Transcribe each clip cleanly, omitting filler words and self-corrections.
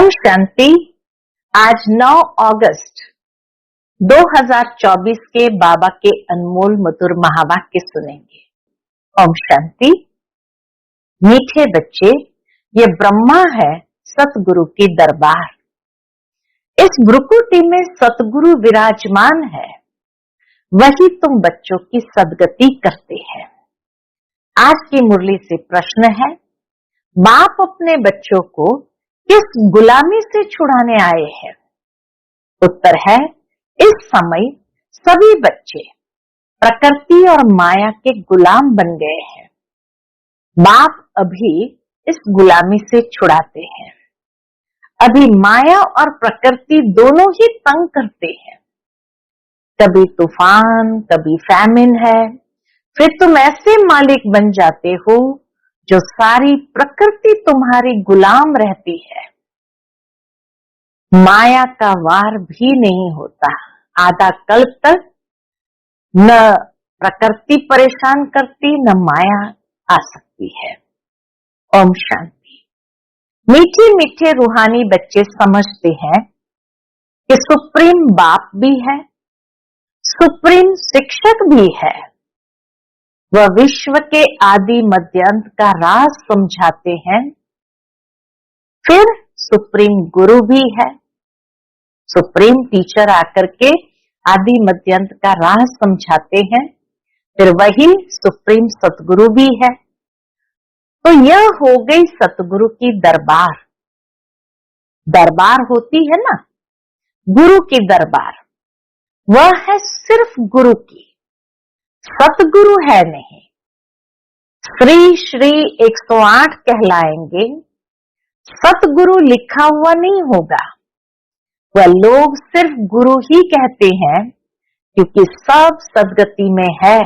ओम शांति। आज 9 अगस्त 2024 के बाबा के अनमोल मधुर महावाक्य सुनेंगे। ओम शांति। मीठे बच्चे, ये ब्रह्मा है सतगुरु की दरबार। इस भ्रुकुटी में सतगुरु विराजमान है, वही तुम बच्चों की सदगति करते हैं। आज की मुरली से प्रश्न है, बाप अपने बच्चों को किस गुलामी से छुड़ाने आए हैं? उत्तर है, इस समय सभी बच्चे प्रकृति और माया के गुलाम बन गए हैं। बाप अभी इस गुलामी से छुड़ाते हैं। अभी माया और प्रकृति दोनों ही तंग करते हैं। कभी तूफान, कभी फैमिन है, फिर तुम ऐसे मालिक बन जाते हो जो सारी प्रकृति तुम्हारी गुलाम रहती है। माया का वार भी नहीं होता। आधा कल्प तक न प्रकृति परेशान करती, न माया आ सकती है। ओम शांति। मीठे मीठे रूहानी बच्चे समझते हैं कि सुप्रीम बाप भी है, सुप्रीम शिक्षक भी है। वह विश्व के आदि मध्यांत का राज समझाते हैं। फिर सुप्रीम गुरु भी है। सुप्रीम टीचर आकर के आदि मध्यांत का राज समझाते हैं। फिर वही सुप्रीम सतगुरु भी है। तो यह हो गई सतगुरु की दरबार। दरबार होती है ना, गुरु की दरबार, वह है सिर्फ गुरु की, सतगुरु है नहीं। श्री श्री 108 कहलाएंगे, सतगुरु लिखा हुआ नहीं होगा। वह लोग सिर्फ गुरु ही कहते हैं क्योंकि सब सदगति में है।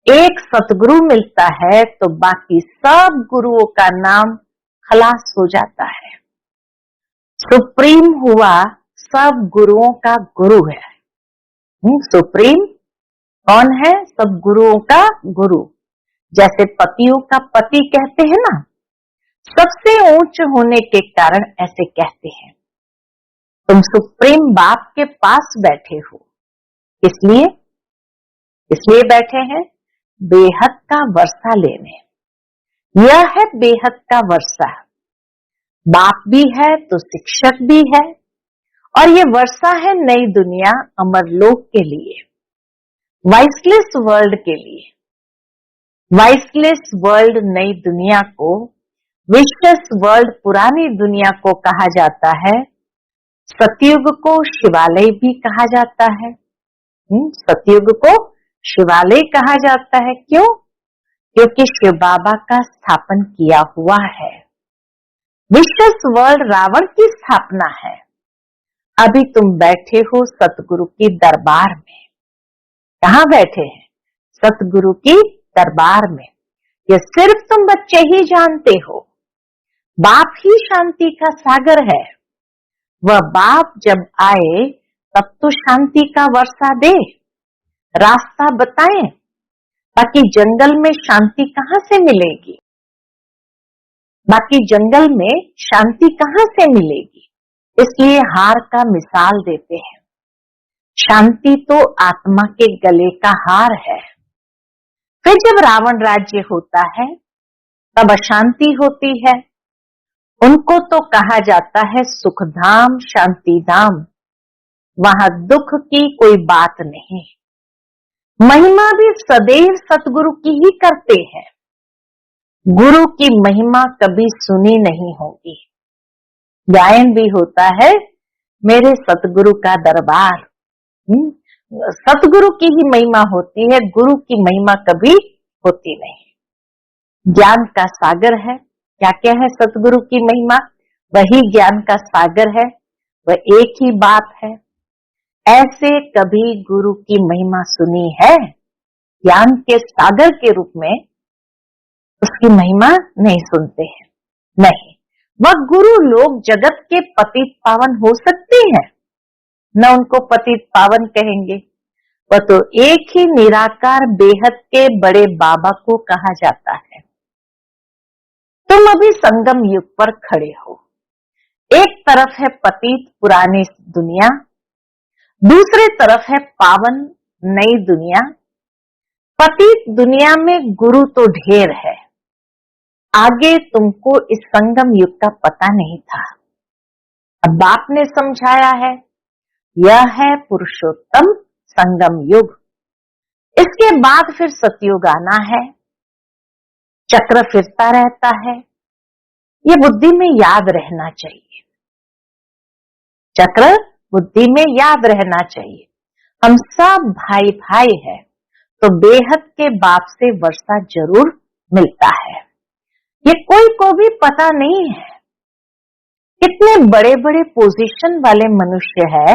एक सतगुरु मिलता है तो बाकी सब गुरुओं का नाम खलास हो जाता है। सुप्रीम हुआ सब गुरुओं का गुरु है। सुप्रीम कौन है? सब गुरुओं का गुरु। जैसे पतियों का पति कहते हैं ना, सबसे ऊंच होने के कारण ऐसे कहते हैं। तुम सुप्रीम बाप के पास बैठे हो, इसलिए बैठे हैं बेहद का वर्षा लेने। यह है बेहद का वर्षा। बाप भी है तो शिक्षक भी है, और ये वर्षा है नई दुनिया अमरलोक के लिए, वाइसलेस वर्ल्ड के लिए। वाइसलेस वर्ल्ड नई दुनिया को, विशेष वर्ल्ड पुरानी दुनिया को कहा जाता है। सतयुग को शिवालय भी कहा जाता है। सतयुग को शिवालय कहा जाता है। क्यों? क्योंकि शिव बाबा का स्थापन किया हुआ है। विशेष वर्ल्ड रावण की स्थापना है। अभी तुम बैठे हो सतगुरु की दरबार में। कहाँ बैठे हैं? सतगुरु की दरबार में। ये सिर्फ तुम बच्चे ही जानते हो। बाप ही शांति का सागर है। वह बाप जब आए तब तो शांति का वर्षा दे, रास्ता बताए। बाकी जंगल में शांति कहाँ से मिलेगी? बाकी जंगल में शांति कहाँ से मिलेगी? इसलिए हार का मिसाल देते हैं। शांति तो आत्मा के गले का हार है। फिर जब रावण राज्य होता है तब अशांति होती है। उनको तो कहा जाता है सुखधाम, शांतिधाम। वहां दुख की कोई बात नहीं। महिमा भी सदैव सतगुरु की ही करते हैं। गुरु की महिमा कभी सुनी नहीं होगी। गायन भी होता है, मेरे सतगुरु का दरबार। सतगुरु की ही महिमा होती है, गुरु की महिमा कभी होती नहीं। ज्ञान का सागर है। क्या क्या है सतगुरु की महिमा? वही ज्ञान का सागर है, वह एक ही बात है। ऐसे कभी गुरु की महिमा सुनी है? ज्ञान के सागर के रूप में उसकी महिमा नहीं सुनते हैं। नहीं, वह गुरु लोग जगत के पतित पावन हो सकते हैं, न उनको पतित पावन कहेंगे। वह तो एक ही निराकार बेहद के बड़े बाबा को कहा जाता है। तुम अभी संगम युग पर खड़े हो। एक तरफ है पतित पुरानी दुनिया, दूसरे तरफ है पावन नई दुनिया। पतित दुनिया में गुरु तो ढेर है, आगे तुमको इस संगम युग का पता नहीं था। अब बाप ने समझाया है, यह है पुरुषोत्तम संगम युग। इसके बाद फिर सतयुग आना है, चक्र फिरता रहता है। ये बुद्धि में याद रहना चाहिए, चक्र बुद्धि में याद रहना चाहिए। हम सब भाई भाई हैं, तो बेहद के बाप से वर्षा जरूर मिलता है। ये कोई को भी पता नहीं है। कितने बड़े बड़े पोजीशन वाले मनुष्य है,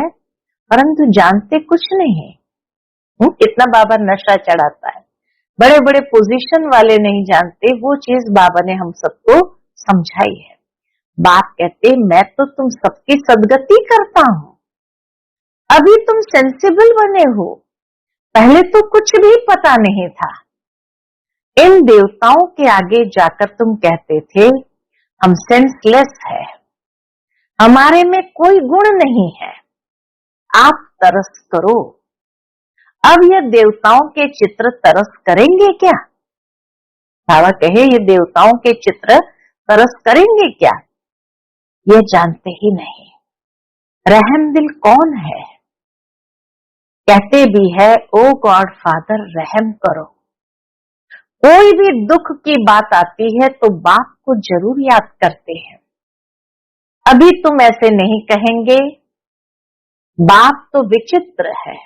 परंतु जानते कुछ नहीं। कितना बाबा नशा चढ़ाता है, बड़े बड़े पोजीशन वाले नहीं जानते वो चीज बाबा ने हम सबको समझाई है। बाप कहते मैं तो तुम सबकी सदगति करता हूं, अभी तुम सेंसिबल बने हो, पहले तो कुछ भी पता नहीं था। इन देवताओं के आगे जाकर तुम कहते थे हम सेंसलेस है, हमारे में कोई गुण नहीं है, आप तरस करो। अब ये देवताओं के चित्र तरस करेंगे क्या? बाबा कहे ये देवताओं के चित्र तरस करेंगे क्या? ये जानते ही नहीं। रहम दिल कौन है? कहते भी है ओ गॉड फादर रहम करो। कोई भी दुख की बात आती है तो बाप को जरूर याद करते हैं। अभी तुम ऐसे नहीं कहेंगे, बाप तो विचित्र है।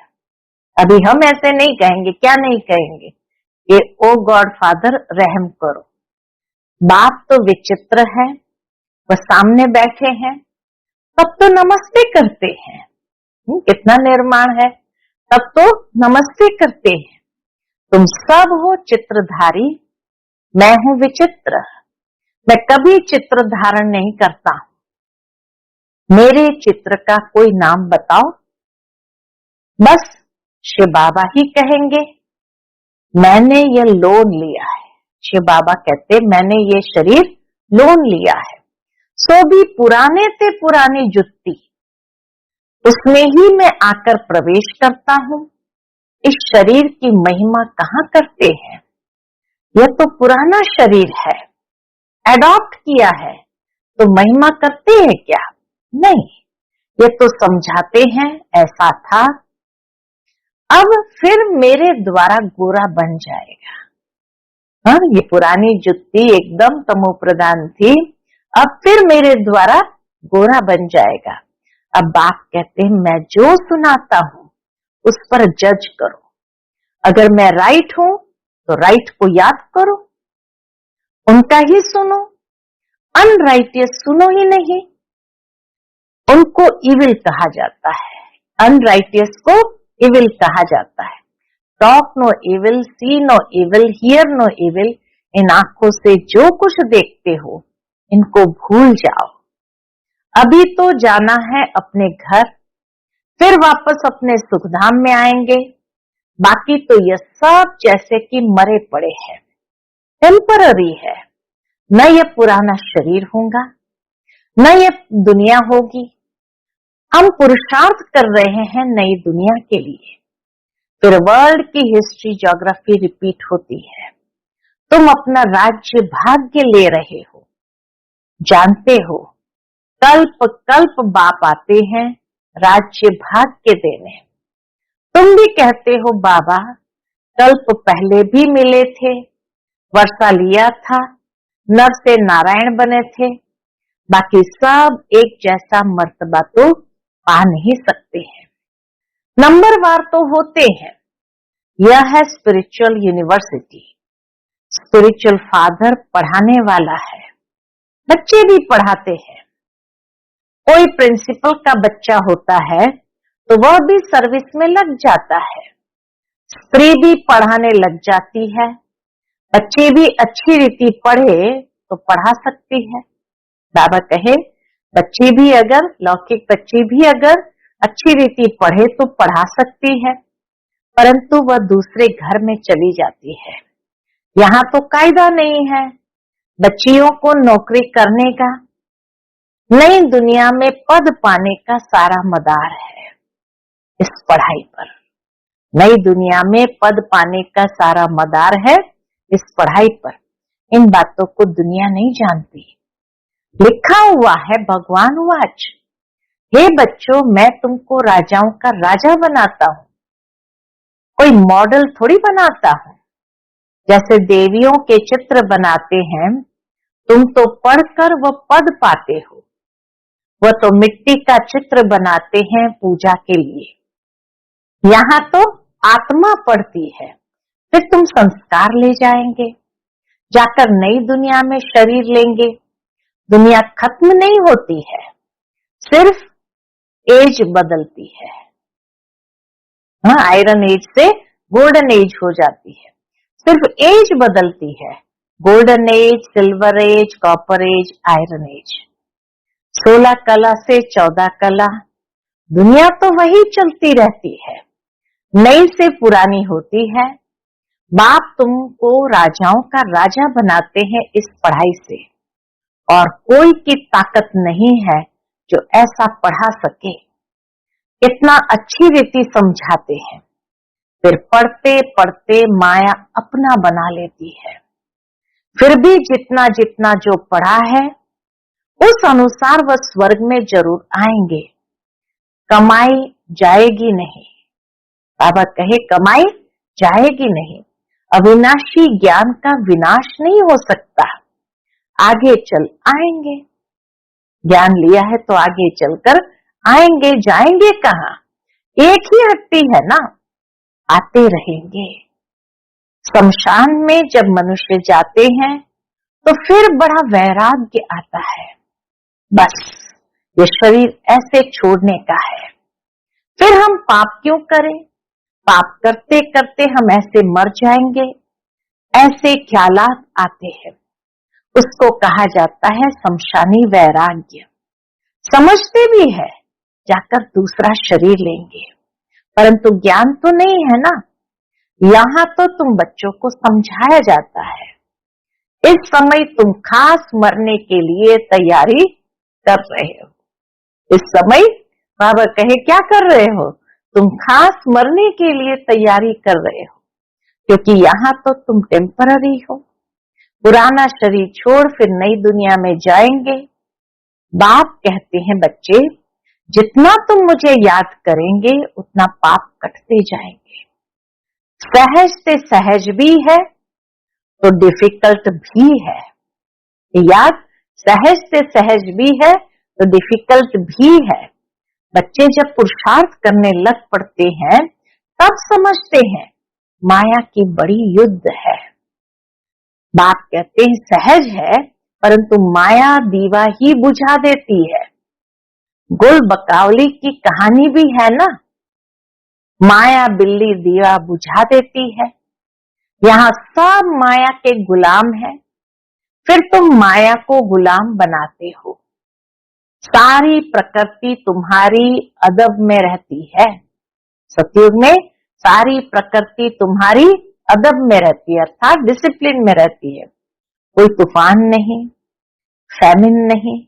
अभी हम ऐसे नहीं कहेंगे, क्या नहीं कहेंगे? ये ओ गॉड फादर रहम करो। बाप तो विचित्र है, वह सामने बैठे हैं, तब तो नमस्ते करते हैं। कितना निर्माण है, तब तो नमस्ते करते हैं। तुम सब हो चित्रधारी, मैं हूं विचित्र, मैं कभी चित्र धारण नहीं करता। मेरे चित्र का कोई नाम बताओ। बस शिव बाबा ही कहेंगे मैंने ये लोन लिया है। शिव बाबा कहते मैंने ये शरीर लोन लिया है, सो भी पुराने से पुरानी जुत्ती, उसमें ही मैं आकर प्रवेश करता हूं। इस शरीर की महिमा कहाँ करते हैं? यह तो पुराना शरीर है, एडॉप्ट किया है, तो महिमा करते हैं क्या? नहीं, ये तो समझाते हैं ऐसा था, अब फिर मेरे द्वारा गोरा बन जाएगा। हाँ, ये पुरानी जुत्ती एकदम तमो प्रधान थी, अब फिर मेरे द्वारा गोरा बन जाएगा। अब बाप कहते हैं मैं जो सुनाता हूं उस पर जज करो। अगर मैं राइट हूं तो राइट को याद करो, उनका ही सुनो, अनराइटियस सुनो ही नहीं। उनको इविल कहा जाता है, अनराइटियस को इविल कहा जाता है। Talk no evil, see no evil, hear no evil. इन आंखों से जो कुछ देखते हो इनको भूल जाओ। अभी तो जाना है अपने घर, फिर वापस अपने सुखधाम में आएंगे। बाकी तो यह सब जैसे कि मरे पड़े हैं, टेम्पररी है। न यह पुराना शरीर होगा, न यह दुनिया होगी। हम पुरुषार्थ कर रहे हैं नई दुनिया के लिए। फिर वर्ल्ड की हिस्ट्री ज्योग्राफी रिपीट होती है। तुम अपना राज्य भाग्य ले रहे हो, जानते हो कल्प कल्प बाप आते हैं राज्य भाग्य देने। तुम भी कहते हो बाबा कल्प पहले भी मिले थे, वर्षा लिया था, नर से नारायण बने थे, बाकी सब एक जैसा मर्तबा तो पा नहीं सकते हैं, नंबरवार तो होते हैं। यह है स्पिरिचुअल यूनिवर्सिटी। स्पिरिचुअल फादर पढ़ाने वाला है, बच्चे भी पढ़ाते हैं। कोई प्रिंसिपल का बच्चा होता है तो वह भी सर्विस में लग जाता है, स्त्री भी पढ़ाने लग जाती है, बच्चे भी अच्छी रीति पढ़े तो पढ़ा सकती है। बाबा कहे बच्ची भी अगर, लौकिक बच्ची भी अगर अच्छी रीति पढ़े तो पढ़ा सकती है, परंतु वह दूसरे घर में चली जाती है। यहाँ तो कायदा नहीं है बच्चियों को नौकरी करने का। नई दुनिया में पद पाने का सारा मदार है इस पढ़ाई पर। नई दुनिया में पद पाने का सारा मदार है इस पढ़ाई पर। इन बातों को दुनिया नहीं जानती। लिखा हुआ है भगवान वाच, हे बच्चों मैं तुमको राजाओं का राजा बनाता हूं, कोई मॉडल थोड़ी बनाता हूं। जैसे देवियों के चित्र बनाते हैं, तुम तो पढ़कर वो पद पाते हो, वह तो मिट्टी का चित्र बनाते हैं पूजा के लिए। यहाँ तो आत्मा पढ़ती है, फिर तुम संस्कार ले जाएंगे, जाकर नई दुनिया में शरीर लेंगे। दुनिया खत्म नहीं होती है, सिर्फ एज बदलती है। हाँ, आयरन एज से गोल्डन एज हो जाती है, सिर्फ एज बदलती है। Golden age, silver age, copper age, iron age. 16 कला से 14 कला, दुनिया तो वही चलती रहती है, नई से पुरानी होती है। बाप तुमको राजाओं का राजा बनाते हैं इस पढ़ाई से, और कोई की ताकत नहीं है जो ऐसा पढ़ा सके। इतना अच्छी रीति समझाते हैं, फिर पढ़ते पढ़ते माया अपना बना लेती है। फिर भी जितना जितना जो पढ़ा है उस अनुसार वह स्वर्ग में जरूर आएंगे। कमाई जाएगी नहीं, बाबा कहे कमाई जाएगी नहीं। अविनाशी ज्ञान का विनाश नहीं हो सकता, आगे चल आएंगे। ज्ञान लिया है तो आगे चलकर आएंगे, जाएंगे कहाँ? एक ही हट्टी है ना, आते रहेंगे। शमशान में जब मनुष्य जाते हैं तो फिर बड़ा वैराग्य आता है, बस ये शरीर ऐसे छोड़ने का है। फिर हम पाप क्यों करें? पाप करते करते हम ऐसे मर जाएंगे, ऐसे ख्यालात आते हैं। उसको कहा जाता है शमशानी वैराग्य। समझते भी है जाकर दूसरा शरीर लेंगे, परंतु ज्ञान तो नहीं है ना। यहाँ तो तुम बच्चों को समझाया जाता है, इस समय तुम खास मरने के लिए तैयारी कर रहे हो। इस समय बाबा कहे क्या कर रहे हो? तुम खास मरने के लिए तैयारी कर रहे हो, क्योंकि यहाँ तो तुम टेम्पररी हो। पुराना शरीर छोड़ फिर नई दुनिया में जाएंगे। बाप कहते हैं बच्चे जितना तुम मुझे याद करेंगे उतना पाप कटते जाएंगे। सहज से सहज भी है तो डिफिकल्ट भी है। याद सहज से सहज भी है तो डिफिकल्ट भी है। बच्चे जब पुरुषार्थ करने लग पड़ते हैं तब समझते हैं माया की बड़ी युद्ध है। बाप कहते हैं सहज है, परंतु माया दीवा ही बुझा देती है। गुल बकावली की कहानी भी है ना, माया बिल्ली दीवा बुझा देती है। यहाँ सब माया के गुलाम है, फिर तुम माया को गुलाम बनाते हो। सारी प्रकृति तुम्हारी अदब में रहती है। सतयुग में सारी प्रकृति तुम्हारी अदब में रहती है, अर्थात डिसिप्लिन में रहती है। कोई तूफान नहीं, फैमिन नहीं,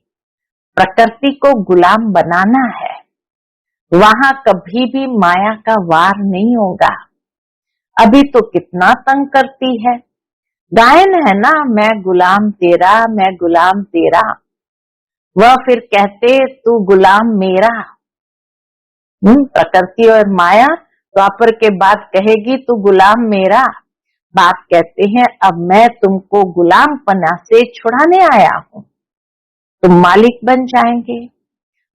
प्रकृति को गुलाम बनाना है। वहां कभी भी माया का वार नहीं होगा। अभी तो कितना तंग करती है, गायन है ना, मैं गुलाम तेरा, मैं गुलाम तेरा। वह फिर कहते तू गुलाम मेरा। प्रकृति और माया द्वापर के बाद कहेगी तू गुलाम मेरा। बाप कहते हैं अब मैं तुमको गुलाम पना से छुड़ाने आया हूं। तुम मालिक बन जाएंगे,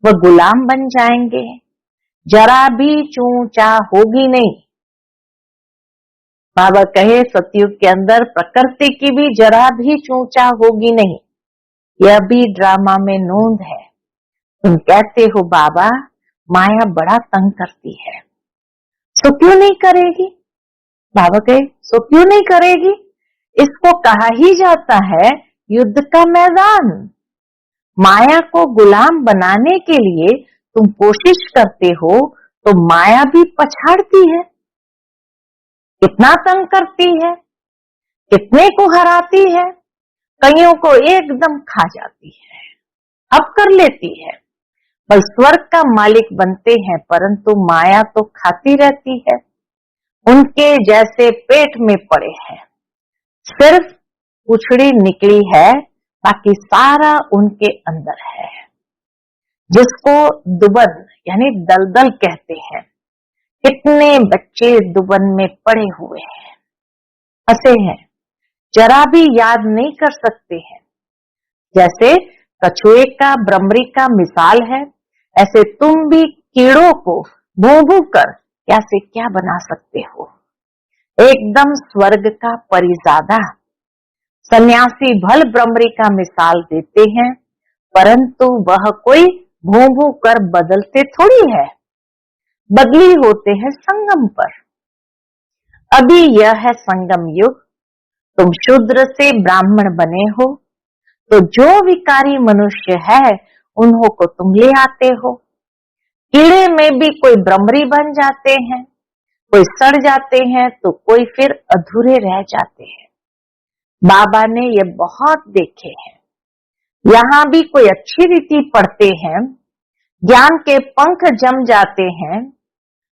वह गुलाम बन जाएंगे। जरा भी चूचा होगी नहीं। बाबा कहे सतयुग के अंदर प्रकृति की भी जरा भी चूचा होगी नहीं। यह भी ड्रामा में नोंद है। तुम कहते हो बाबा माया बड़ा तंग करती है, सो क्यों नहीं करेगी? बाबा कहे सो क्यों नहीं करेगी? इसको कहा ही जाता है युद्ध का मैदान। माया को गुलाम बनाने के लिए तुम कोशिश करते हो तो माया भी पछाड़ती है। कितना तंग करती है, कितने को हराती है, कईयों को एकदम खा जाती है। अब कर लेती है। पर स्वर्ग का मालिक बनते हैं, परंतु माया तो खाती रहती है। उनके जैसे पेट में पड़े हैं, सिर्फ पूंछड़ी निकली है, बाकी सारा उनके अंदर है। जिसको दुबन यानी दलदल कहते हैं। कितने बच्चे दुबन में पड़े हुए हैं, फंसे हैं, जरा भी याद नहीं कर सकते हैं। जैसे कछुए का भ्रमरी का मिसाल है, ऐसे तुम भी कीड़ों को भू भू कर क्या से क्या बना सकते हो। एकदम स्वर्ग का परिजादा। सन्यासी भल भ्रमरी का मिसाल देते हैं, परंतु वह कोई भू भू कर बदलते थोड़ी है, बदली होते हैं संगम पर। अभी यह है संगम युग। तुम शूद्र से ब्राह्मण बने हो, तो जो विकारी मनुष्य है उन्हों को तुम ले आते हो। कीड़े में भी कोई भ्रमरी बन जाते हैं, कोई सड़ जाते हैं, तो कोई फिर अधूरे रह जाते हैं। बाबा ने ये बहुत देखे हैं। यहाँ भी कोई अच्छी रीति पढ़ते हैं, ज्ञान के पंख जम जाते हैं,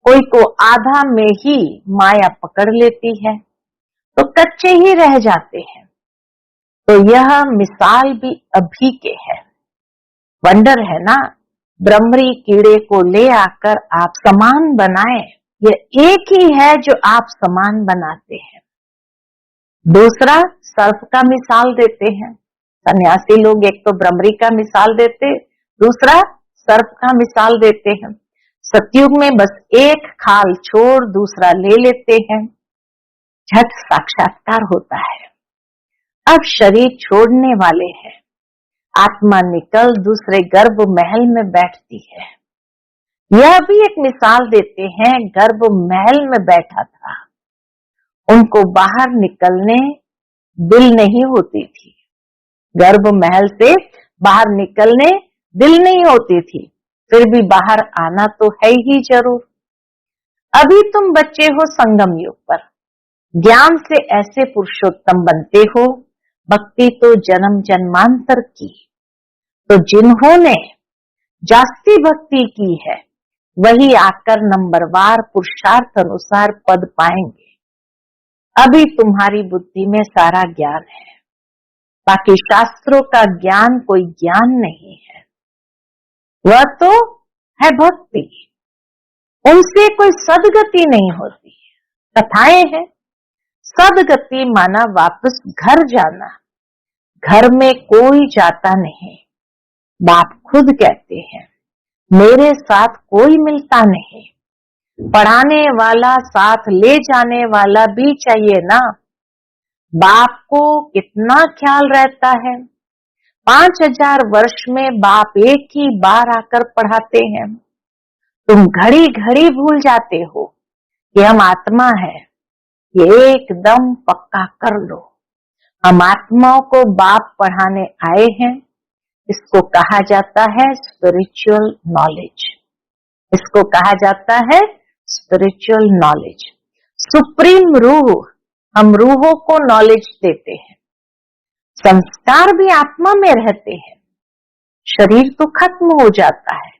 कोई को आधा में ही माया पकड़ लेती है, तो कच्चे ही रह जाते हैं। तो यह मिसाल भी अभी के है। वंडर है ना, भ्रमरी कीड़े को ले आकर आप समान बनाए। ये एक ही है जो आप समान बनाते हैं। दूसरा सर्प का मिसाल देते हैं। सन्यासी लोग एक तो भ्रमरी का मिसाल देते, दूसरा सर्प का मिसाल देते हैं। सतयुग में बस एक खाल छोड़ दूसरा ले लेते हैं, झट साक्षात्कार होता है। अब शरीर छोड़ने वाले हैं, आत्मा निकल दूसरे गर्भ महल में बैठती है। यह भी एक मिसाल देते हैं, गर्भ महल में बैठा था, उनको बाहर निकलने दिल नहीं होती थी। गर्भ महल से बाहर निकलने दिल नहीं होती थी, फिर भी बाहर आना तो है ही जरूर। अभी तुम बच्चे हो संगम युग पर, ज्ञान से ऐसे पुरुषोत्तम बनते हो, भक्ति तो जन्म जन्मांतर की। तो जिन्होंने जास्ती भक्ति की है, वही आकर नंबरवार पुरुषार्थ अनुसार पद पाएंगे। अभी तुम्हारी बुद्धि में सारा ज्ञान है, बाकी शास्त्रों का ज्ञान कोई ज्ञान नहीं है, वह तो है भक्ति। उनसे कोई सदगति नहीं होती। कथाएं हैं, सदगति माना वापस घर जाना। घर में कोई जाता नहीं। बाप खुद कहते हैं, मेरे साथ कोई मिलता नहीं। पढ़ाने वाला, साथ ले जाने वाला भी चाहिए ना। बाप को कितना ख्याल रहता है। 5000 वर्ष में बाप एक ही बार आकर पढ़ाते हैं। तुम घड़ी घड़ी भूल जाते हो कि हम आत्मा है। ये एकदम पक्का कर लो, हम आत्माओं को बाप पढ़ाने आए हैं। इसको कहा जाता है स्पिरिचुअल नॉलेज। इसको कहा जाता है स्पिरिचुअल नॉलेज। सुप्रीम रूह, हम रूहों को नॉलेज देते हैं। संस्कार भी आत्मा में रहते हैं। शरीर तो खत्म हो जाता है,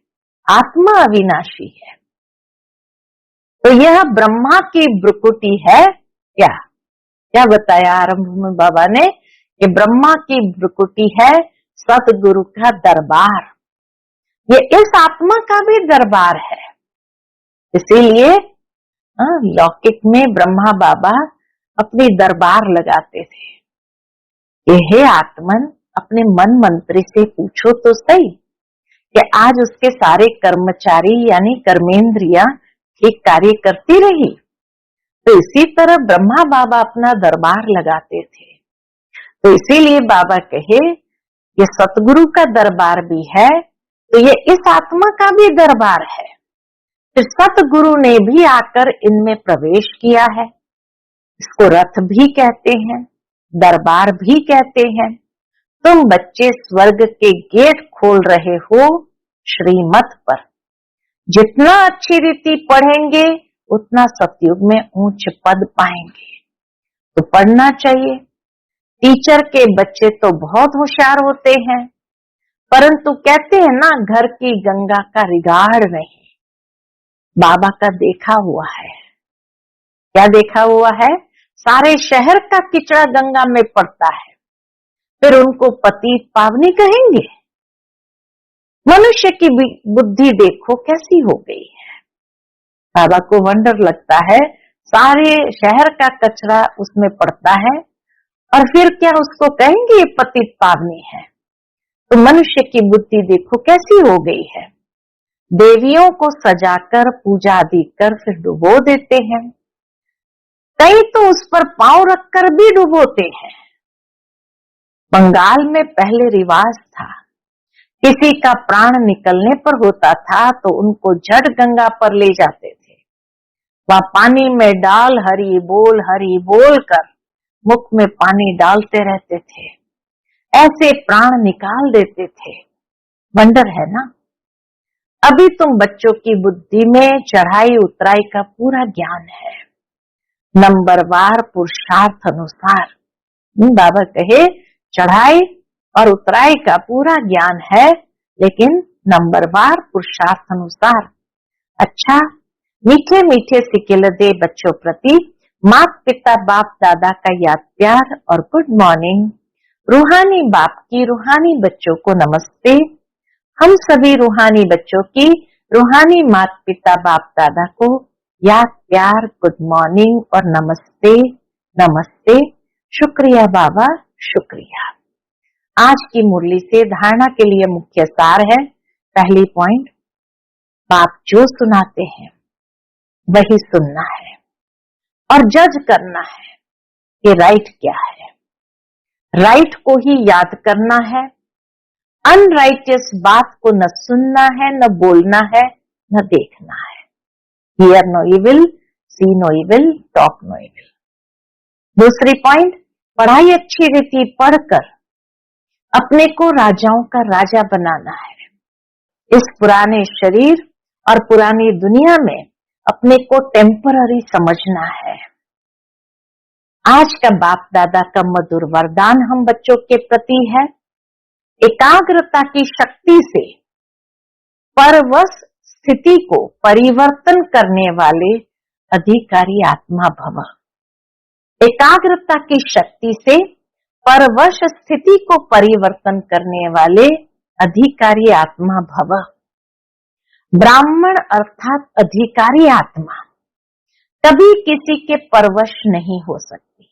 आत्मा अविनाशी है। तो यह ब्रह्मा की भ्रुकुटी है। क्या बताया आरंभ में बाबा ने कि ब्रह्मा की भ्रुकुटी है सतगुरु का दरबार। ये इस आत्मा का भी दरबार है। इसीलिए लौकिक में ब्रह्मा बाबा अपनी दरबार लगाते थे। हे आत्मन, अपने मन मंत्री से पूछो तो सही कि आज उसके सारे कर्मचारी यानी कर्मेंद्रियां ठीक कार्य करती रही। तो इसी तरह ब्रह्मा बाबा अपना दरबार लगाते थे। तो इसीलिए बाबा कहे ये सतगुरु का दरबार भी है, तो ये इस आत्मा का भी दरबार है। फिर सतगुरु ने भी आकर इनमें प्रवेश किया है। इसको रथ भी कहते हैं, दरबार भी कहते हैं। तुम बच्चे स्वर्ग के गेट खोल रहे हो श्रीमत पर। जितना अच्छी रीति पढ़ेंगे उतना सतयुग में ऊंच पद पाएंगे। तो पढ़ना चाहिए। टीचर के बच्चे तो बहुत होशियार होते हैं, परंतु कहते हैं ना, घर की गंगा का रिगाड़ नहीं। बाबा का देखा हुआ है। क्या देखा हुआ है? सारे शहर का किचड़ा गंगा में पड़ता है, फिर उनको पतित पावनी कहेंगे? मनुष्य की बुद्धि देखो कैसी हो गई है। बाबा को वंडर लगता है, सारे शहर का कचरा उसमें पड़ता है और फिर क्या उसको कहेंगे ये पतित पावनी है? तो मनुष्य की बुद्धि देखो कैसी हो गई है। देवियों को सजाकर पूजा आदि कर फिर डुबो देते हैं। कई तो उस पर पांव रखकर भी डुबोते हैं। बंगाल में पहले रिवाज था, किसी का प्राण निकलने पर होता था तो उनको झट गंगा पर ले जाते थे। वहां पानी में डाल हरि बोल कर मुख में पानी डालते रहते थे, ऐसे प्राण निकाल देते थे। वंडर है ना। अभी तुम बच्चों की बुद्धि में चढ़ाई उतराई का पूरा ज्ञान है, नंबरवार पुरुषार्थ अनुसार। बाबा कहे चढ़ाई और उतराई का पूरा ज्ञान है, लेकिन नंबरवार पुरुषार्थ अनुसार। अच्छा, मीठे मीठे सिकिल दे बच्चों प्रति माता पिता बाप दादा का याद प्यार और गुड मॉर्निंग। रूहानी बाप की रूहानी बच्चों को नमस्ते। हम सभी रूहानी बच्चों की रूहानी माता पिता बाप दादा को याद प्यार, गुड मॉर्निंग और नमस्ते नमस्ते। शुक्रिया बाबा, शुक्रिया। आज की मुरली से धारणा के लिए मुख्य सार है। पहली पॉइंट, बाप जो सुनाते हैं वही सुनना है और जज करना है कि राइट क्या है। राइट को ही याद करना है, अनराइटियस बात को न सुनना है, न बोलना है, न देखना है। Hear no evil, see no evil, talk no evil. दूसरी पॉइंट, पढ़ाई अच्छी रीति पढ़कर अपने को राजाओं का राजा बनाना है। इस पुराने शरीर और पुरानी दुनिया में अपने को टेम्पररी समझना है। आज का बाप दादा का मधुर वरदान हम बच्चों के प्रति है, एकाग्रता की शक्ति से परवश स्थिति को परिवर्तन करने वाले अधिकारी आत्मा भव। एकाग्रता की शक्ति से परवश स्थिति को परिवर्तन करने वाले अधिकारी आत्मा भव। ब्राह्मण अर्थात अधिकारी आत्मा कभी किसी के परवश नहीं हो सकती,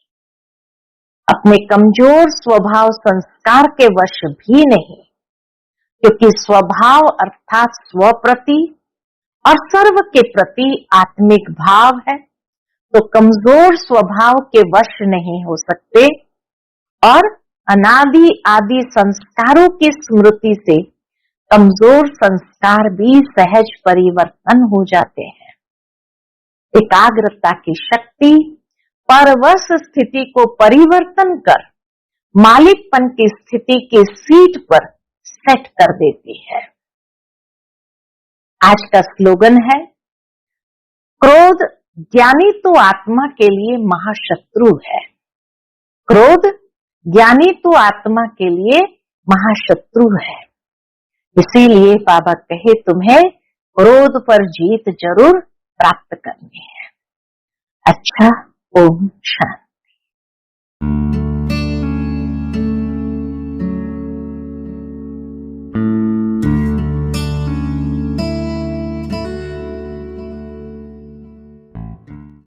अपने कमजोर स्वभाव संस्कार के वश भी नहीं, क्योंकि स्वभाव अर्थात स्व प्रति और सर्व के प्रति आत्मिक भाव है, तो कमजोर स्वभाव के वश नहीं हो सकते और अनादि आदि संस्कारों की स्मृति से कमजोर संस्कार भी सहज परिवर्तन हो जाते हैं। एकाग्रता की शक्ति परवश स्थिति को परिवर्तन कर मालिकपन की स्थिति की सीट पर सेट कर देती है। आज का स्लोगन है, क्रोध ज्ञानी तो आत्मा के लिए महाशत्रु है। क्रोध ज्ञानी तो आत्मा के लिए महाशत्रु है। इसीलिए बाबा कहे तुम्हें क्रोध पर जीत जरूर प्राप्त करनी है। अच्छा, ओम शांति।